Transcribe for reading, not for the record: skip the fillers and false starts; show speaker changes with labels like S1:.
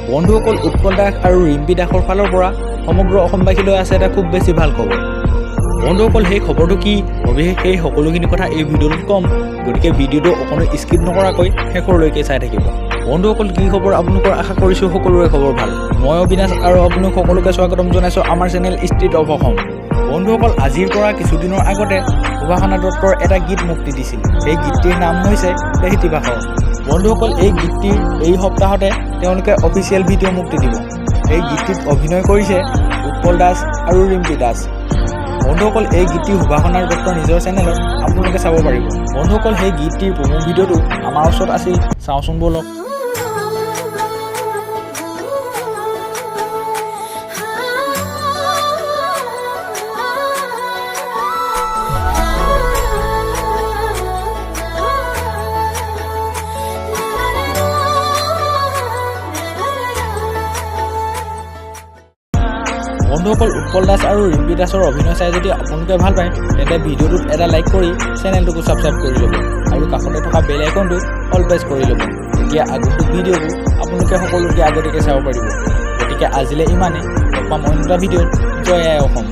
S1: বন্ধুসকল, উৎপল দাস আৰু ৰিম্পী দাসৰ ফালৰ পৰা সমগ্ৰ অসমবাসীলৈ আছে এটা খুব বেছি ভাল খবৰ। বন্ধুসকল, সেই খবৰটো কি সবিশেষ সেই সকলোখিনি কথা এই ভিডিঅ'টোত ক'ম, গতিকে ভিডিঅ'টো অকণো স্কিপ নকৰাকৈ শেষৰলৈকে চাই থাকিব। বন্ধুসকল, কি খবৰ আপোনালোকৰ, আশা কৰিছোঁ সকলোৰে খবৰ ভাল। মই অবিনাশ আৰু আপোনালোক সকলোকে স্বাগতম জনাইছোঁ আমাৰ চেনেল ষ্ট্ৰীট অফ অসম। বন্ধুসকল, আজিৰ পৰা কিছুদিনৰ আগতে সুভাষণা দত্তৰ এটা গীত মুক্তি দিছিল। সেই গীতটিৰ নাম হৈছে তেহেতি বাখৰ। বন্ধুসকল, এই গীতটিৰ এই সপ্তাহতে তেওঁলোকে অফিচিয়েল ভিডিঅ' মুক্তি দিব। এই গীতটিত অভিনয় কৰিছে উৎপল দাস আৰু ৰিম্পী দাস। বন্ধুসকল, এই গীতটি সুভাষণা দত্তৰ নিজৰ চেনেলত আপোনালোকে চাব পাৰিব। বন্ধুসকল, সেই গীতটিৰ প্ৰমো ভিডিঅ'টো আমাৰ ওচৰত আছিল, চাওঁচোন বলক। বন্ধুসকল, উৎপল দাস আৰু ৰিম্পী দাসৰ অভিনয় চাই যদি আপোনালোকে ভাল পায় তেন্তে ভিডিঅ'টোত এটা লাইক কৰি চেনেলটোকো ছাবস্ক্ৰাইব কৰি ল'ব আৰু কাষতে থকা বেল আইকনটো অল প্ৰেছ কৰি ল'ব। তেতিয়া আগন্তুক ভিডিঅ'বোৰ আপোনালোকে সকলোকে আগতীয়াকৈ চাব পাৰিব। গতিকে আজিলৈ ইমানেই, লগ পাম অন্য এটা ভিডিঅ'ত। জয় আই অসম।